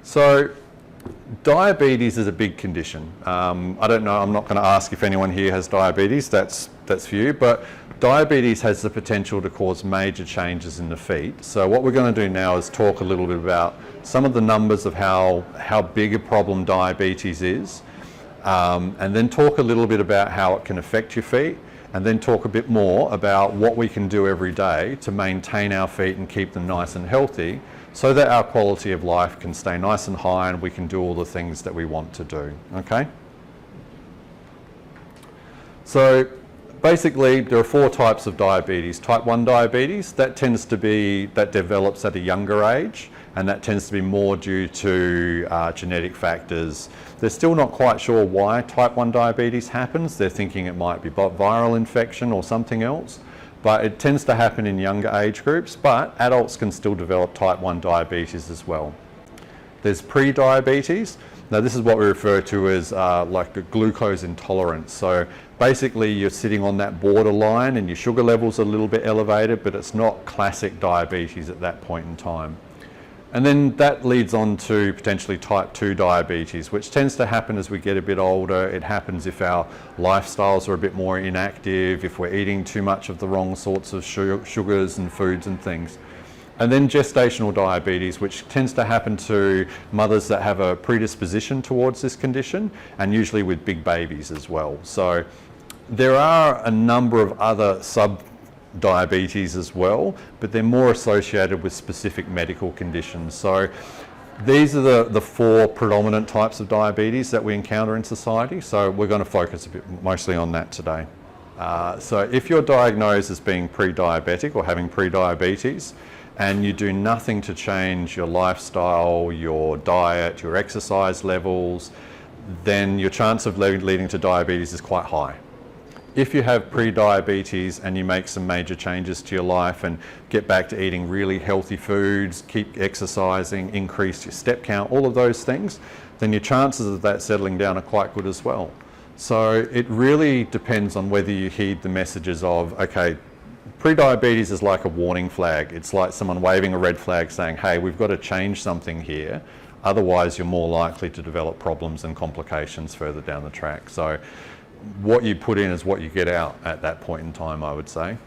So diabetes is a big condition. I don't know, I'm not going to ask if anyone here has diabetes, that's for you, but diabetes has the potential to cause major changes in the feet. So what we're going to do now is talk a little bit about some of the numbers of how big a problem diabetes is, and then talk a little bit about how it can affect your feet, and then talk a bit more about what we can do every day to maintain our feet and keep them nice and healthy, so that our quality of life can stay nice and high and we can do all the things that we want to do, okay? So basically there are 4 types of diabetes. Type 1 diabetes, that develops at a younger age, and that tends to be more due to genetic factors. They're still not quite sure why type 1 diabetes happens. They're thinking it might be viral infection or something else. But it tends to happen in younger age groups, but adults can still develop type 1 diabetes as well. There's pre-diabetes. Now this is what we refer to as like a glucose intolerance. So basically you're sitting on that borderline and your sugar level's a little bit elevated, but it's not classic diabetes at that point in time. And then that leads on to potentially type 2 diabetes, which tends to happen as we get a bit older. It happens if our lifestyles are a bit more inactive, if we're eating too much of the wrong sorts of sugars and foods and things. And then gestational diabetes, which tends to happen to mothers that have a predisposition towards this condition, and usually with big babies as well. So there are a number of other diabetes as well, but they're more associated with specific medical conditions. So these are the 4 predominant types of diabetes that we encounter in society. So we're going to focus a bit mostly on that today. So if you're diagnosed as being pre-diabetic or having pre-diabetes, and you do nothing to change your lifestyle, your diet, your exercise levels, then your chance of leading to diabetes is quite high. If you have pre-diabetes and you make some major changes to your life and get back to eating really healthy foods, keep exercising, increase your step count, all of those things, then your chances of that settling down are quite good as well. So it really depends on whether you heed the messages of, okay, pre-diabetes is like a warning flag. It's like someone waving a red flag saying, hey, we've got to change something here. Otherwise, you're more likely to develop problems and complications further down the track. So what you put in is what you get out at that point in time, I would say.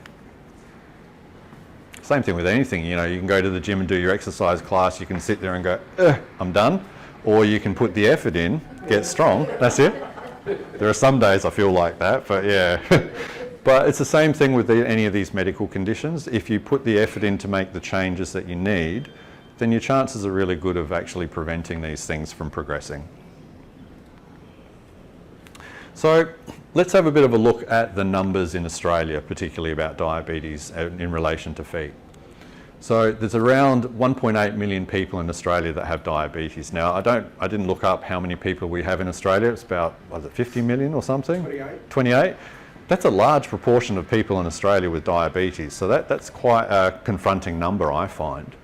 Same thing with anything, you know, you can go to the gym and do your exercise class, you can sit there and go, I'm done. Or you can put the effort in, get strong, that's it. There are some days I feel like that, but yeah. But it's the same thing with any of these medical conditions. If you put the effort in to make the changes that you need, then your chances are really good of actually preventing these things from progressing. So let's have a bit of a look at the numbers in Australia, particularly about diabetes in relation to feet. So there's around 1.8 million people in Australia that have diabetes. Now I didn't look up how many people we have in Australia. It's about, was it 50 million or something? 28. 28? That's a large proportion of people in Australia with diabetes. So that's quite a confronting number, I find.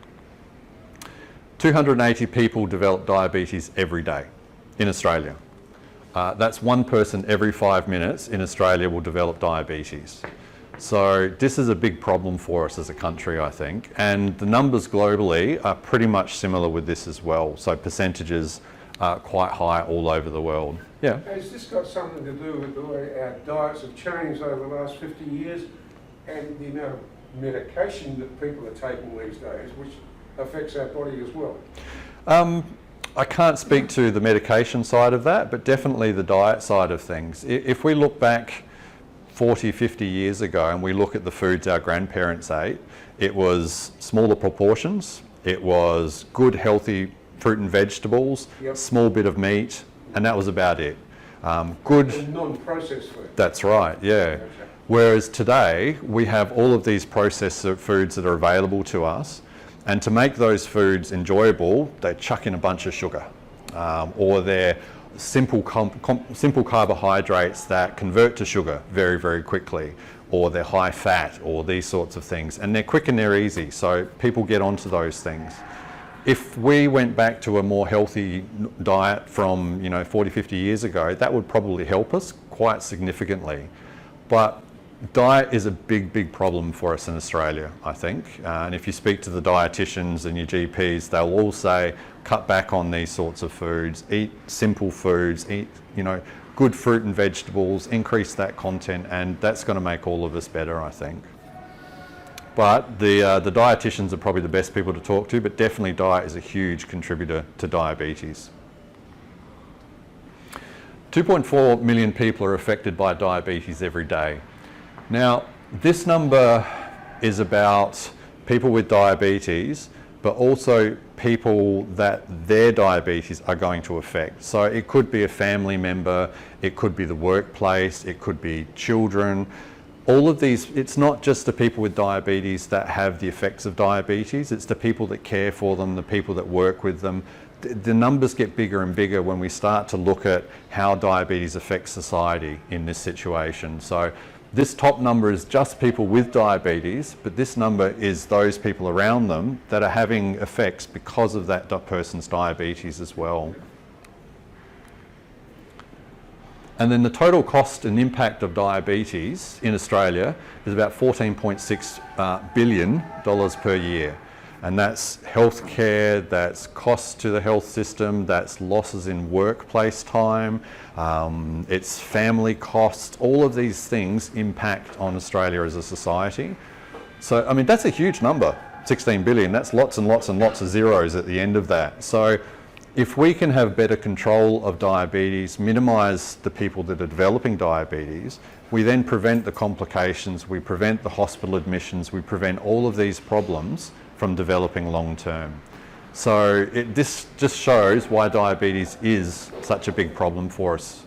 280 people develop diabetes every day in Australia. That's 1 person every 5 minutes in Australia will develop diabetes. So this is a big problem for us as a country, I think. And the numbers globally are pretty much similar with this as well. So percentages are quite high all over the world. Yeah. Has this got something to do with the way our diets have changed over the last 50 years and the amount of medication that people are taking these days, which affects our body as well? I can't speak to the medication side of that, but definitely the diet side of things. If we look back 40, 50 years ago and we look at the foods our grandparents ate, it was smaller proportions, it was good healthy fruit and vegetables, yep, small bit of meat, and that was about it. Good and non-processed food. That's right, yeah. Okay. Whereas today we have all of these processed foods that are available to us, and to make those foods enjoyable, they chuck in a bunch of sugar, or they're simple carbohydrates that convert to sugar very, very quickly, or they're high fat, or these sorts of things. And they're quick and they're easy, so people get onto those things. If we went back to a more healthy diet from 40, 50 years ago, that would probably help us quite significantly. But diet is a big problem for us in Australia, I think. And if you speak to the dietitians and your GPs, they'll all say, cut back on these sorts of foods, eat simple foods, eat, good fruit and vegetables, increase that content, and that's going to make all of us better, I think. But the dietitians are probably the best people to talk to, but definitely diet is a huge contributor to diabetes. 2.4 million people are affected by diabetes every day. Now, this number is about people with diabetes, but also people that their diabetes are going to affect. So it could be a family member, it could be the workplace, it could be children. All of these, it's not just the people with diabetes that have the effects of diabetes, it's the people that care for them, the people that work with them. The numbers get bigger and bigger when we start to look at how diabetes affects society in this situation. So this top number is just people with diabetes, but this number is those people around them that are having effects because of that person's diabetes as well. And then the total cost and impact of diabetes in Australia is about $14.6 billion per year. And that's healthcare, that's costs to the health system, that's losses in workplace time, it's family costs. All of these things impact on Australia as a society. So, I mean, that's a huge number, 16 billion. That's lots and lots and lots of zeros at the end of that. So if we can have better control of diabetes, minimise the people that are developing diabetes, we then prevent the complications, we prevent the hospital admissions, we prevent all of these problems from developing long term. So this just shows why diabetes is such a big problem for us